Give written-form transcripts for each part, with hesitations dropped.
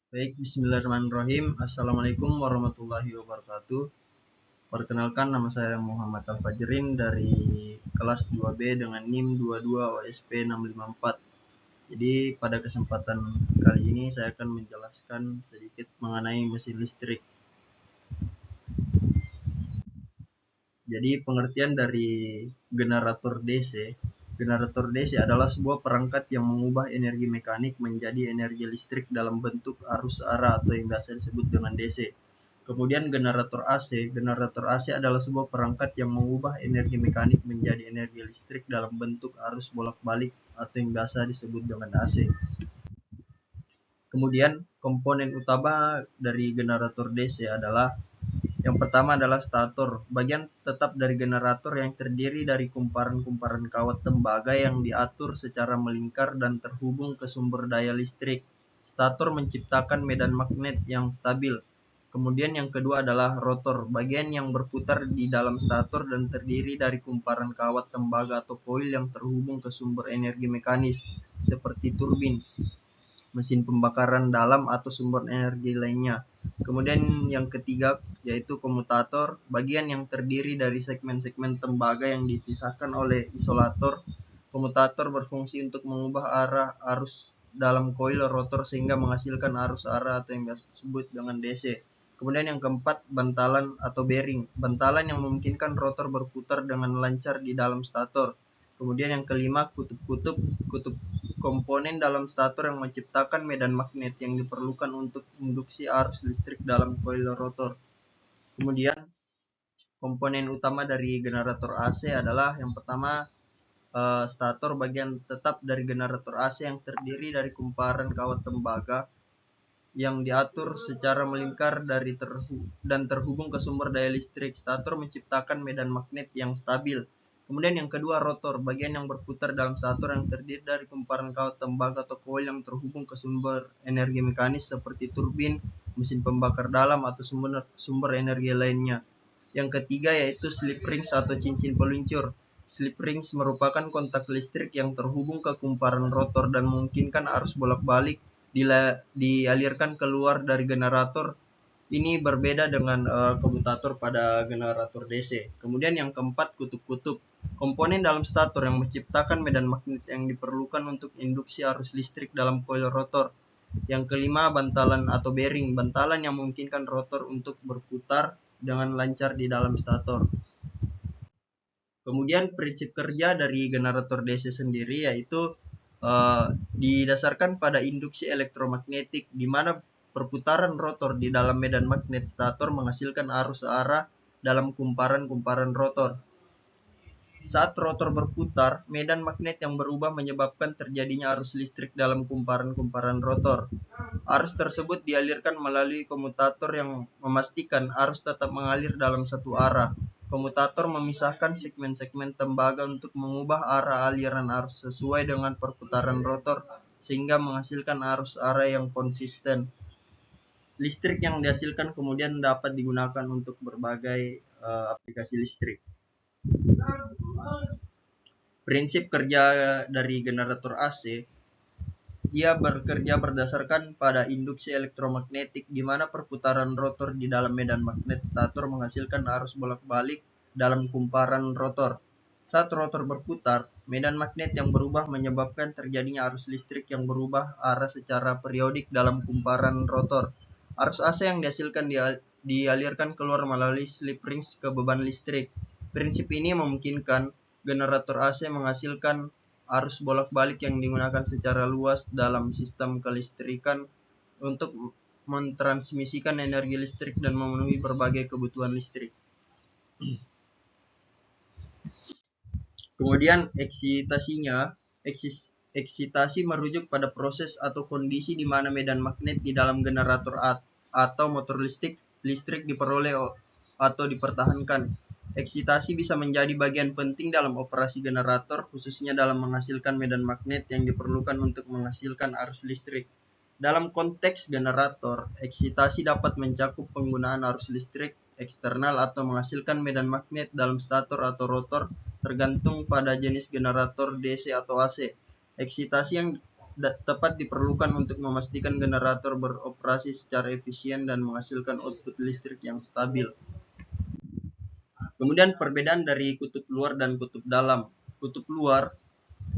Baik, bismillahirrahmanirrahim. Assalamualaikum warahmatullahi wabarakatuh. Perkenalkan, nama saya Muhammad Al-Fajrin dari kelas 2B dengan NIM 22 OSP 654. Jadi pada kesempatan kali ini saya akan menjelaskan sedikit mengenai mesin listrik. Jadi pengertian dari generator DC. Generator DC adalah sebuah perangkat yang mengubah energi mekanik menjadi energi listrik dalam bentuk arus arah atau yang biasa disebut dengan DC. Kemudian generator AC. Generator AC adalah sebuah perangkat yang mengubah energi mekanik menjadi energi listrik dalam bentuk arus bolak-balik atau yang biasa disebut dengan AC. Kemudian komponen utama dari generator DC adalah yang pertama adalah stator, bagian tetap dari generator yang terdiri dari kumparan-kumparan kawat tembaga yang diatur secara melingkar dan terhubung ke sumber daya listrik. Stator menciptakan medan magnet yang stabil. Kemudian yang kedua adalah rotor, bagian yang berputar di dalam stator dan terdiri dari kumparan kawat tembaga atau koil yang terhubung ke sumber energi mekanis seperti turbin, mesin pembakaran dalam atau sumber energi lainnya. Kemudian yang ketiga yaitu komutator, bagian yang terdiri dari segmen-segmen tembaga yang dipisahkan oleh isolator. Komutator berfungsi untuk mengubah arah arus dalam koil rotor sehingga menghasilkan arus arah atau yang biasa disebut dengan DC. Kemudian yang keempat, bantalan atau bearing. Bantalan yang memungkinkan rotor berputar dengan lancar di dalam stator. Kemudian yang kelima, kutub-kutub. Kutub komponen dalam stator yang menciptakan medan magnet yang diperlukan untuk induksi arus listrik dalam koil rotor. Kemudian komponen utama dari generator AC adalah yang pertama stator, bagian tetap dari generator AC yang terdiri dari kumparan kawat tembaga yang diatur secara melingkar dan terhubung ke sumber daya listrik. Stator menciptakan medan magnet yang stabil. Kemudian yang kedua, rotor, bagian yang berputar dalam stator yang terdiri dari kumparan kawat tembaga atau koil yang terhubung ke sumber energi mekanis seperti turbin, mesin pembakar dalam atau sumber energi lainnya. Yang ketiga yaitu slip rings atau cincin peluncur. Slip rings merupakan kontak listrik yang terhubung ke kumparan rotor dan memungkinkan arus bolak-balik dialirkan keluar dari generator. Ini berbeda dengan komutator pada generator DC. Kemudian yang keempat, kutub-kutub. Komponen dalam stator yang menciptakan medan magnet yang diperlukan untuk induksi arus listrik dalam coil rotor. Yang kelima, bantalan atau bearing. Bantalan yang memungkinkan rotor untuk berputar dengan lancar di dalam stator. Kemudian prinsip kerja dari generator DC sendiri yaitu didasarkan pada induksi elektromagnetik, di mana perputaran rotor di dalam medan magnet stator menghasilkan arus arah dalam kumparan-kumparan rotor. Saat rotor berputar, medan magnet yang berubah menyebabkan terjadinya arus listrik dalam kumparan-kumparan rotor. Arus tersebut dialirkan melalui komutator yang memastikan arus tetap mengalir dalam satu arah. Komutator memisahkan segmen-segmen tembaga untuk mengubah arah aliran arus sesuai dengan perputaran rotor sehingga menghasilkan arus arah yang konsisten. Listrik yang dihasilkan kemudian dapat digunakan untuk berbagai aplikasi listrik. Prinsip kerja dari generator AC, ia bekerja berdasarkan pada induksi elektromagnetik di mana perputaran rotor di dalam medan magnet stator menghasilkan arus bolak-balik dalam kumparan rotor. Saat rotor berputar, medan magnet yang berubah menyebabkan terjadinya arus listrik yang berubah arah secara periodik dalam kumparan rotor. Arus AC yang dihasilkan dialirkan keluar melalui slip rings ke beban listrik. Prinsip ini memungkinkan generator AC menghasilkan arus bolak-balik yang digunakan secara luas dalam sistem kelistrikan untuk mentransmisikan energi listrik dan memenuhi berbagai kebutuhan listrik. Kemudian eksitasi merujuk pada proses atau kondisi di mana medan magnet di dalam generator atau motor listrik diperoleh atau dipertahankan. Eksitasi bisa menjadi bagian penting dalam operasi generator, khususnya dalam menghasilkan medan magnet yang diperlukan untuk menghasilkan arus listrik. Dalam konteks generator, eksitasi dapat mencakup penggunaan arus listrik eksternal atau menghasilkan medan magnet dalam stator atau rotor, tergantung pada jenis generator DC atau AC. Eksitasi yang tepat diperlukan untuk memastikan generator beroperasi secara efisien dan menghasilkan output listrik yang stabil. Kemudian perbedaan dari kutub luar dan kutub dalam. Kutub luar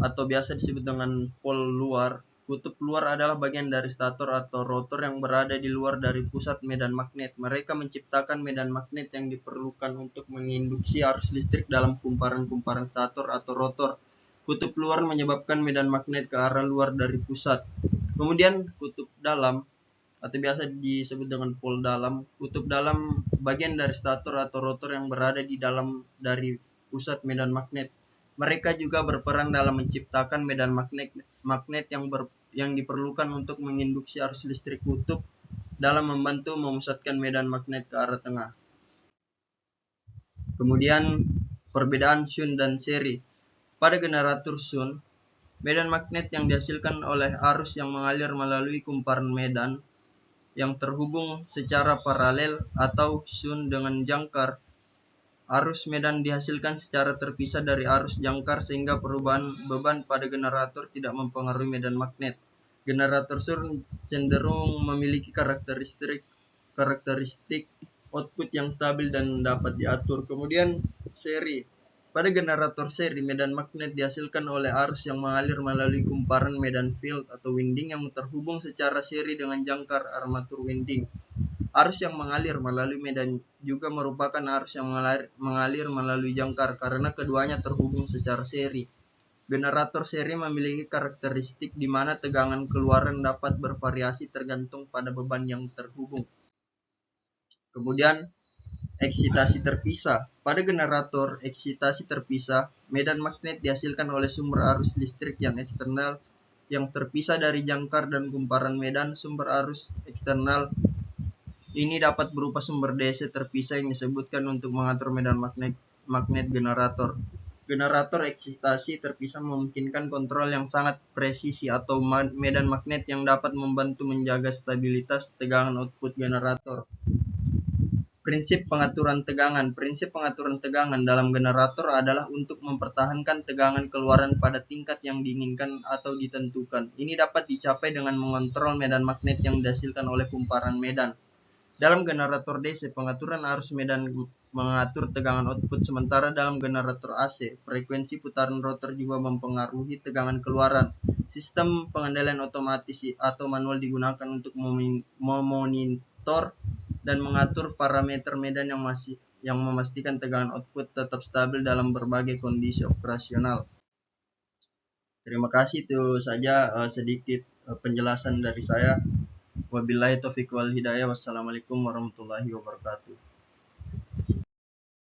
atau biasa disebut dengan pol luar. Kutub luar adalah bagian dari stator atau rotor yang berada di luar dari pusat medan magnet. Mereka menciptakan medan magnet yang diperlukan untuk menginduksi arus listrik dalam kumparan-kumparan stator atau rotor. Kutub luar menyebabkan medan magnet ke arah luar dari pusat. Kemudian kutub dalam atau biasa disebut dengan pol dalam. Kutub dalam bagian dari stator atau rotor yang berada di dalam dari pusat medan magnet. Mereka juga berperan dalam menciptakan medan magnet yang diperlukan untuk menginduksi arus listrik kutub dalam membantu memusatkan medan magnet ke arah tengah. Kemudian perbedaan shunt dan seri. Pada generator shunt, medan magnet yang dihasilkan oleh arus yang mengalir melalui kumparan medan yang terhubung secara paralel atau shunt dengan jangkar. Arus medan dihasilkan secara terpisah dari arus jangkar sehingga perubahan beban pada generator tidak mempengaruhi medan magnet. Generator shunt cenderung memiliki karakteristik output yang stabil dan dapat diatur. Kemudian seri. Pada generator seri, medan magnet dihasilkan oleh arus yang mengalir melalui kumparan medan field atau winding yang terhubung secara seri dengan jangkar armatur winding. Arus yang mengalir melalui medan juga merupakan arus yang mengalir melalui jangkar karena keduanya terhubung secara seri. Generator seri memiliki karakteristik di mana tegangan keluaran dapat bervariasi tergantung pada beban yang terhubung. Kemudian eksitasi terpisah. Pada generator eksitasi terpisah, medan magnet dihasilkan oleh sumber arus listrik yang eksternal yang terpisah dari jangkar dan kumparan medan. Sumber arus eksternal ini dapat berupa sumber DC terpisah yang disebutkan untuk mengatur medan magnet generator. Generator eksitasi terpisah memungkinkan kontrol yang sangat presisi atau medan magnet yang dapat membantu menjaga stabilitas tegangan output generator. Prinsip pengaturan tegangan. Prinsip pengaturan tegangan dalam generator adalah untuk mempertahankan tegangan keluaran pada tingkat yang diinginkan atau ditentukan. Ini dapat dicapai dengan mengontrol medan magnet yang dihasilkan oleh kumparan medan. Dalam generator DC, pengaturan arus medan mengatur tegangan output, sementara dalam generator AC, frekuensi putaran rotor juga mempengaruhi tegangan keluaran. Sistem pengendalian otomatis atau manual digunakan untuk memonitor dan mengatur parameter medan yang memastikan tegangan output tetap stabil dalam berbagai kondisi operasional. Terima kasih, itu saja sedikit penjelasan dari saya. Wabillahi taufiq wal hidayah. Wassalamualaikum warahmatullahi wabarakatuh.